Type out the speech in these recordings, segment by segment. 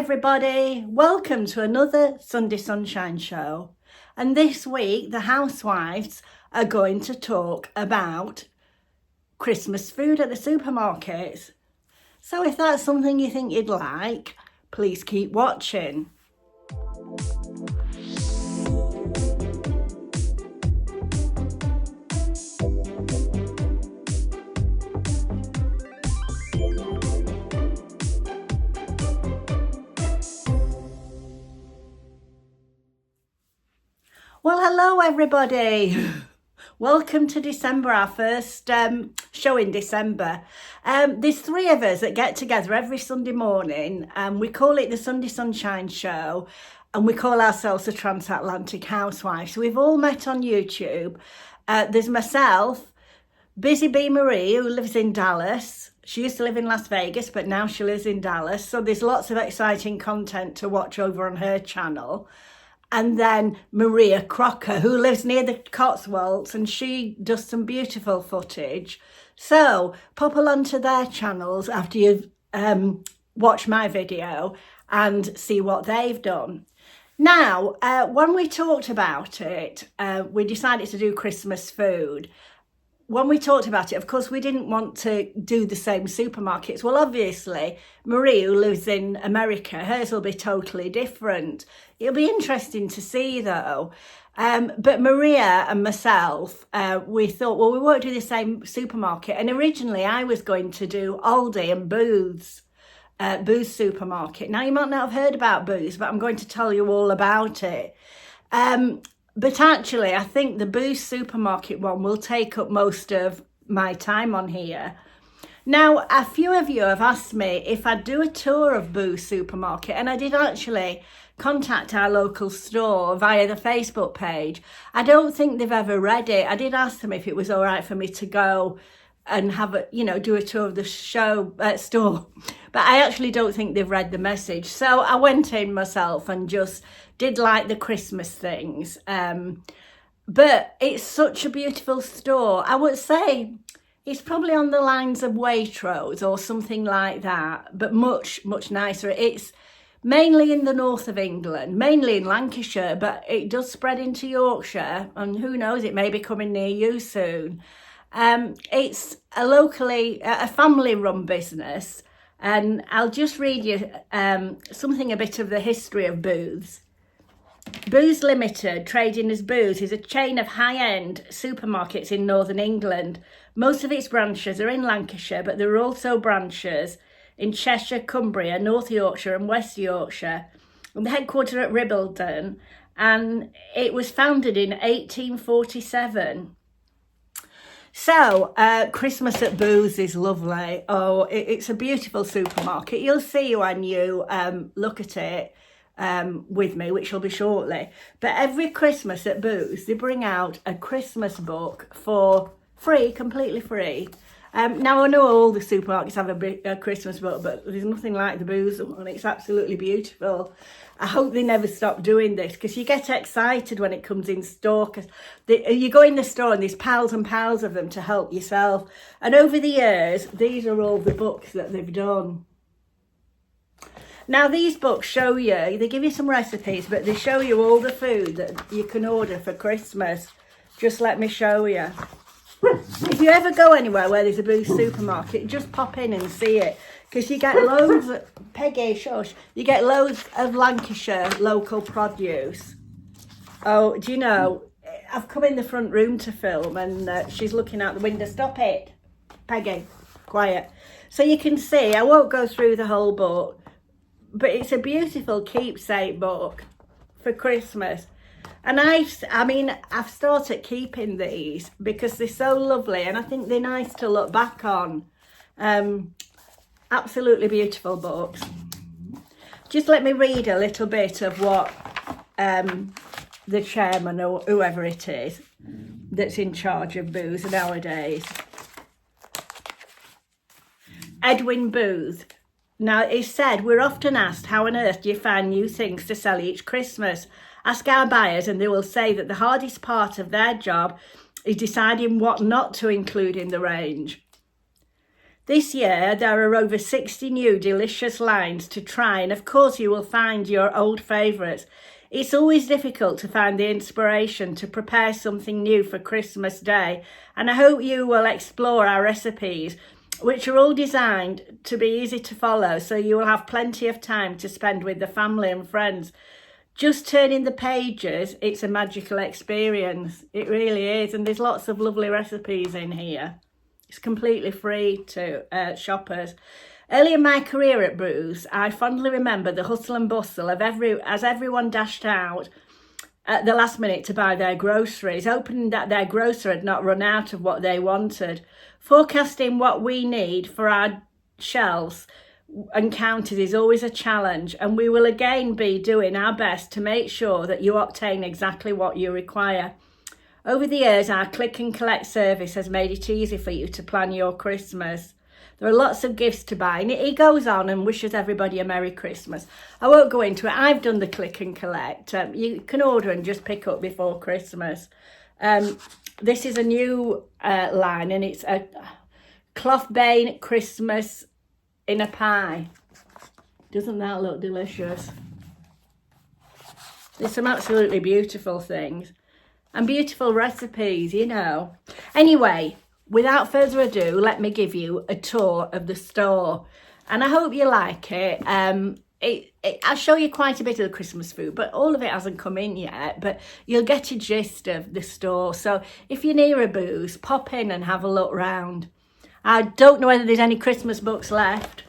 everybody, welcome to another Sunday Sunshine Show. And this week the Housewives are going to talk about Christmas food at the supermarkets. So if that's something you think you'd like, please keep watching. Well, hello everybody. Welcome to December, our first show in December. There's three of us that get together every Sunday morning, and we call it the Sunday Sunshine Show, and we call ourselves the Transatlantic Housewives. So we've all met on YouTube. There's myself, Busy Bee Marie, who lives in Dallas. She used to live in Las Vegas, but now she lives in Dallas. So there's lots of exciting content to watch over on her channel. And then Maria Crocker, who lives near the Cotswolds, and she does some beautiful footage. So pop along to their channels after you've watched my video and see what they've done. Now, when we talked about it, we decided to do Christmas food. When we talked about it, of course, we didn't want to do the same supermarkets. Well, obviously, Marie, who lives in America, hers will be totally different. It'll be interesting to see, though. But Maria and myself, we thought, well, we won't do the same supermarket. And originally, I was going to do Aldi and Booths supermarket. Now, you might not have heard about Booths, but I'm going to tell you all about it. But actually, I think the Booths supermarket one will take up most of my time on here. Now, a few of you have asked me if I'd do a tour of Booths supermarket, and I did actually contact our local store via the Facebook page. I don't think they've ever read it. I did ask them if it was all right for me to go and have a, do a tour of the store, but I actually don't think they've read the message. So I went in myself and just did like the Christmas things. But it's such a beautiful store. I would say it's probably on the lines of Waitrose or something like that, but much, much nicer. It's mainly in the north of England, mainly in Lancashire, but it does spread into Yorkshire, and who knows, it may be coming near you soon. It's a family-run business, and I'll just read you something a bit of the history of Booths. Booths Limited, trading as Booths, is a chain of high-end supermarkets in northern England. Most of its branches are in Lancashire, but there are also branches in Cheshire, Cumbria, North Yorkshire and West Yorkshire. And the headquarters at Ribbledon, and it was founded in 1847. So, Christmas at Booths is lovely. Oh, it's a beautiful supermarket. You'll see when you look at it with me, which will be shortly. But every Christmas at Booths, they bring out a Christmas book for free, completely free. Now, I know all the supermarkets have a Christmas book, but there's nothing like the Booths one. It's absolutely beautiful. I hope they never stop doing this, because you get excited when it comes in store, because you go in the store and there's piles and piles of them to help yourself. And over the years, these are all the books that they've done. Now, these books show you, they give you some recipes, but they show you all the food that you can order for Christmas. Just let me show you. If you ever go anywhere where there's a Booths supermarket, just pop in and see it, because you get loads of, Peggy, shush, you get loads of Lancashire local produce. Oh, do you know, I've come in the front room to film, and she's looking out the window. Stop it, Peggy, quiet. So you can see, I won't go through the whole book, but it's a beautiful keepsake book for Christmas. And I've started keeping these because they're so lovely, and I think they're nice to look back on. Absolutely beautiful books. Just let me read a little bit of what the chairman or whoever it is that's in charge of Booths nowadays. Edwin Booth. Now, he said, "We're often asked, how on earth do you find new things to sell each Christmas? Ask our buyers and they will say that the hardest part of their job is deciding what not to include in the range. This year there are over 60 new delicious lines to try, and of course you will find your old favourites. It's always difficult to find the inspiration to prepare something new for Christmas Day, and I hope you will explore our recipes, which are all designed to be easy to follow, so you will have plenty of time to spend with the family and friends. Just turning the pages, it's a magical experience. It really is, and there's lots of lovely recipes in here. It's completely free to shoppers. Early in my career at Bruce, I fondly remember the hustle and bustle of as everyone dashed out at the last minute to buy their groceries, hoping that their grocer had not run out of what they wanted. Forecasting what we need for our shelves and counters is always a challenge, and we will again be doing our best to make sure that you obtain exactly what you require. Over the years, our click and collect service has made it easy for you to plan your Christmas. There are lots of gifts to buy, and he goes on and wishes everybody a Merry Christmas. I won't go into it. I've done the click and collect. You can order and just pick up before Christmas. This is a new line, and it's a cloth bane Christmas in a pie. Doesn't that look delicious? There's some absolutely beautiful things and beautiful recipes, you know. Anyway, without further ado, let me give you a tour of the store, and I hope you like it. I'll show you quite a bit of the Christmas food, but all of it hasn't come in yet, but you'll get a gist of the store. So if you're near a booth, pop in and have a look round. I don't know whether there's any Christmas books left.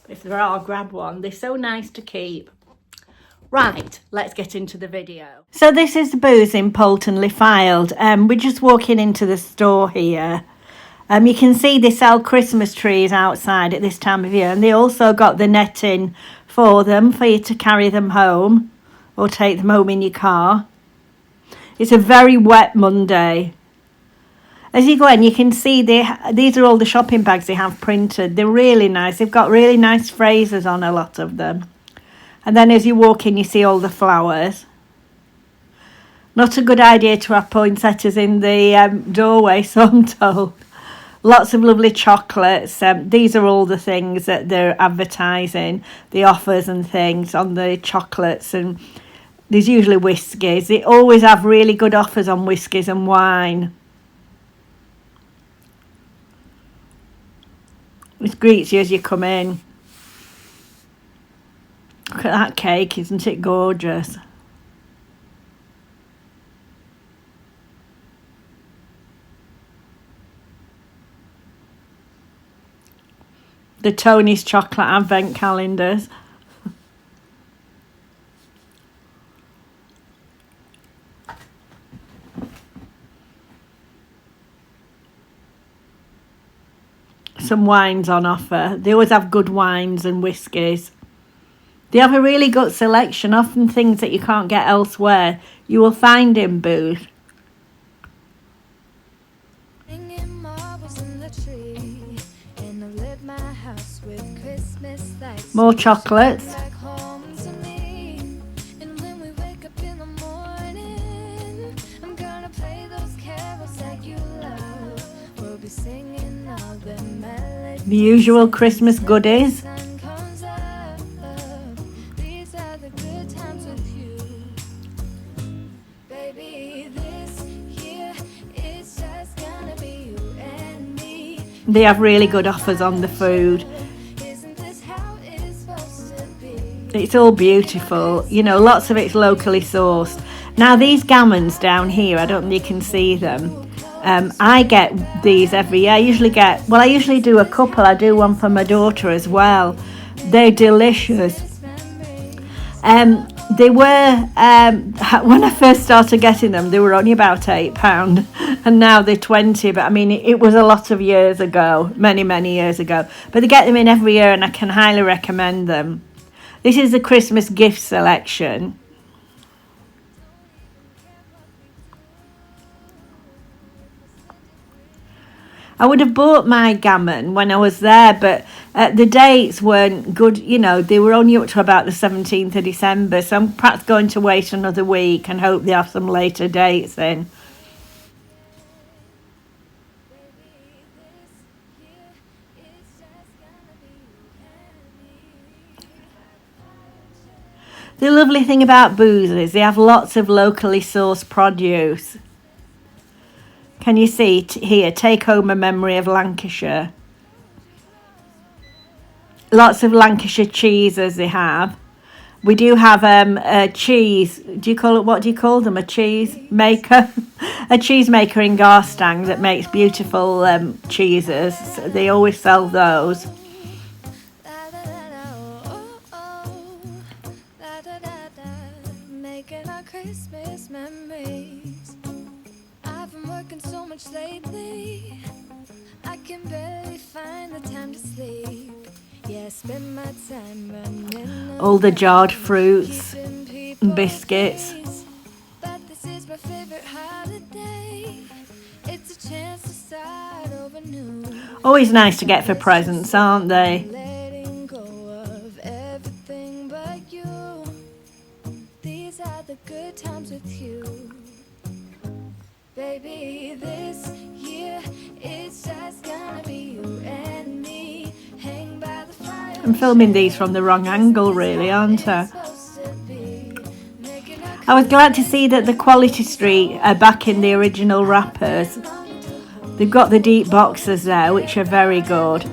If there are, grab one. They're so nice to keep. Right, let's get into the video. So this is the booth in Poulton le-fylde. We're just walking into the store here. You can see they sell Christmas trees outside at this time of year, and they also got the netting for them for you to carry them home or take them home in your car. It's a very wet Monday. As you go in, you can see these are all the shopping bags they have printed. They're really nice. They've got really nice phrases on a lot of them. And then as you walk in, you see all the flowers. Not a good idea to have poinsettias in the doorway, so I'm told. Lots of lovely chocolates. These are all the things that they're advertising, the offers and things on the chocolates. And there's usually whiskies. They always have really good offers on whiskies and wine. It greets you as you come in. Look at that cake, isn't it gorgeous? The Tony's chocolate advent calendars. Some wines on offer. They always have good wines and whiskies. They have a really good selection, often things that you can't get elsewhere. You will find in Booth. More chocolates. The usual Christmas goodies. They have really good offers on the food. It's all beautiful, you know, lots of it's locally sourced. Now these gammons down here, I don't think you can see them. I get these every year. I usually do a couple. I do one for my daughter as well. They're delicious. They were, when I first started getting them, they were only about £8, and now they're 20. But I mean, it was a lot of years ago, many years ago. But they get them in every year, and I can highly recommend them. This is the Christmas gift selection. I would have bought my gammon when I was there, but the dates weren't good. You know, they were only up to about the 17th of December, so I'm perhaps going to wait another week and hope they have some later dates in. The lovely thing about Booths is they have lots of locally sourced produce. Can you see here? Take home a memory of Lancashire. Lots of Lancashire cheeses they have. We do have a cheese. What do you call them? A cheese maker, a cheese maker in Garstang that makes beautiful cheeses. They always sell those. Making our Christmas memories. I've been working so much lately, I can barely find the time to sleep. Yeah, spend my time running all the jarred fruits and biscuits. But this is my favorite holiday. It's a chance to start over new. Always nice to get for presents, aren't they? Letting go of everything but you. These are the good times with you. Baby, this year it's just gonna be you and me. Hang by the fire. I'm filming these from the wrong angle really, aren't I? I was glad to see that the Quality Street are back in the original wrappers. They've got the deep boxes there, which are very good.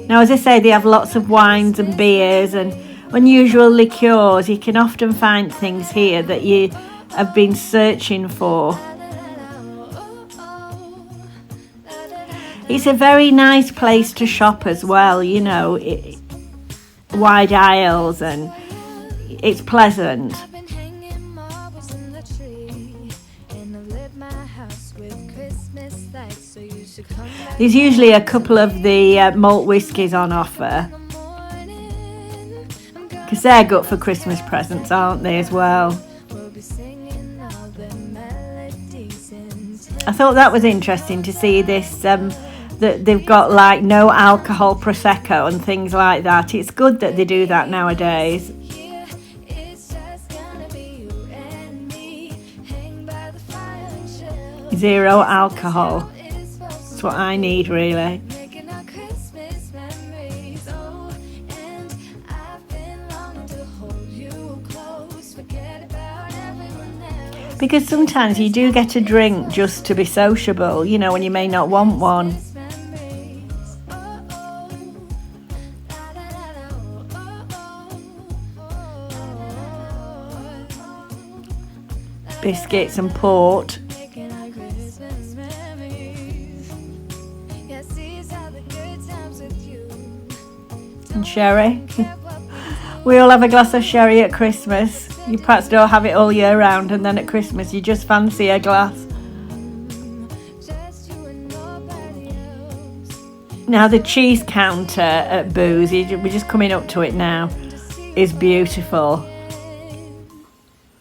Now, as I say, they have lots of wines and beers and unusual liqueurs. You can often find things here that you have been searching for. It's a very nice place to shop as well, you know, wide aisles, and it's pleasant. There's usually a couple of the malt whiskies on offer, because they're good for Christmas presents, aren't they, as well? I thought that was interesting to see this, that they've got like no alcohol Prosecco and things like that. It's good that they do that nowadays. Zero alcohol. That's what I need, really. Because sometimes you do get a drink just to be sociable, you know, when you may not want one. Biscuits and port. And sherry. We all have a glass of sherry at Christmas. You perhaps don't have it all year round, and then at Christmas you just fancy a glass. Now the cheese counter at Booths, we're just coming up to it now, is beautiful.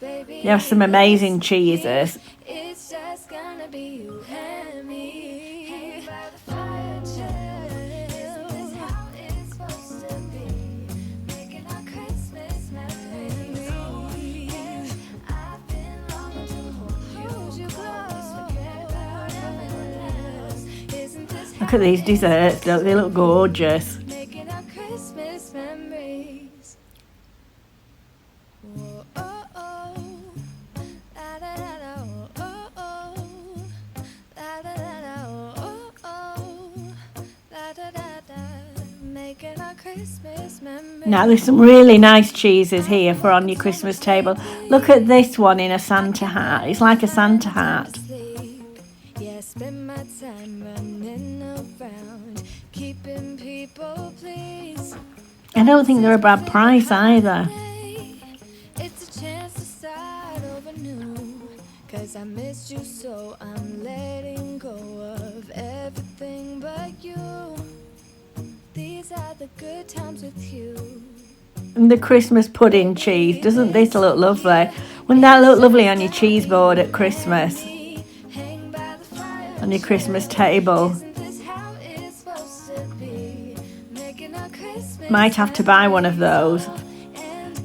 You have some amazing cheeses. Look at these desserts, don't they look gorgeous? Now there's some really nice cheeses here for on your Christmas table. Look at this one in a Santa hat. It's like a Santa hat. I don't think they're a bad price either. It's a chance to start over new, 'cause I missed you, so I'm letting go of everything but you. These are the good times with you. And the Christmas pudding cheese, doesn't this look lovely? Wouldn't that look lovely on your cheese board at Christmas? On your Christmas table. Might have to buy one of those.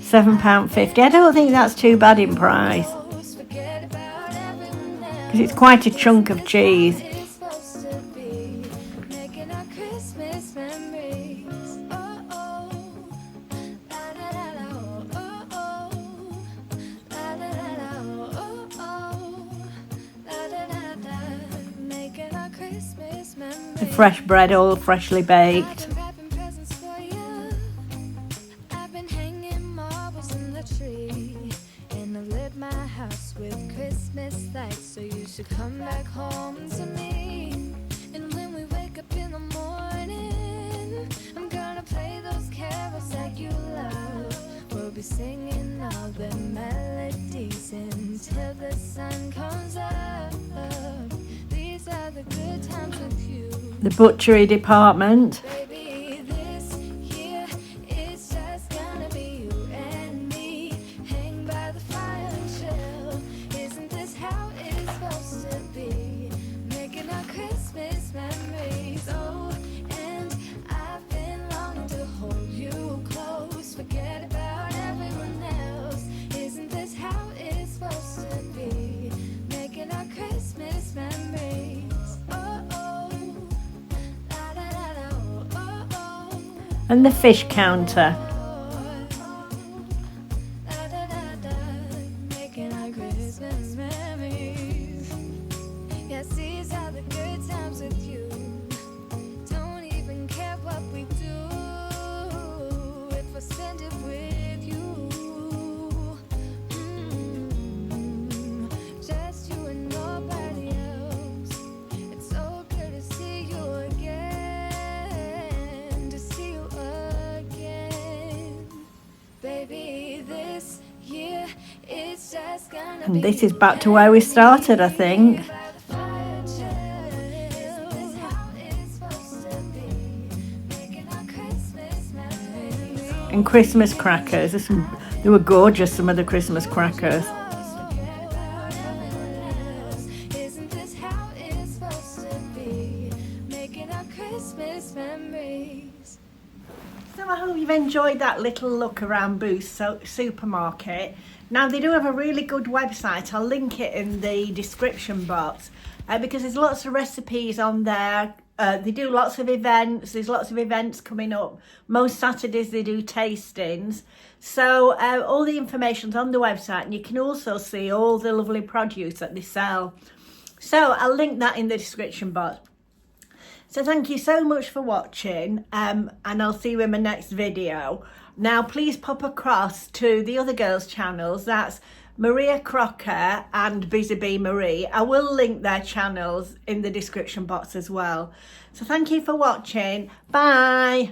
£7.50. I don't think that's too bad in price, because it's quite a chunk of cheese. The fresh bread, all freshly baked. Wrapping presents for you. I've been hanging marbles in the tree, and I've lit my house with Christmas lights. So you should come back home to me. And when we wake up in the morning, I'm gonna play those carols that you love. We'll be singing all the melodies until the sun comes up. These are the good times with you. The butchery department. Baby, this year it's just gonna be you and me. Hang by the fire and chill. Isn't this how it's supposed to be? Making our Christmas memories. Oh, and I've been longing to hold you close. Forget about everyone else. Isn't this how it's supposed to be? Making our Christmas memories. Oh, oh. La, da, da, da, oh, oh, oh. And the fish counter. La, da, da, da. Making our Christmas memories. Yes, these are the good times with you. Don't even care what we do if I spend it with you. Just you and nobody else. It's so good to see you again. To see you again. Baby, this year it's just gonna And be this is back to where we started, I think. And Christmas crackers. They were gorgeous, some of the Christmas crackers. Isn't this how it's supposed to be? Making our Christmas memories. So I hope you've enjoyed that little look around Booth's supermarket. Now they do have a really good website. I'll link it in the description box because there's lots of recipes on there. They do lots of events. There's lots of events coming up. Most Saturdays they do tastings. So all the information's on the website, and you can also see all the lovely produce that they sell. So I'll link that in the description box. So thank you so much for watching, and I'll see you in my next video. Now please pop across to the other girls' channels. That's Maria Crocker and Busy Bee Marie. I will link their channels in the description box as well. So thank you for watching. Bye.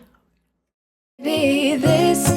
Be this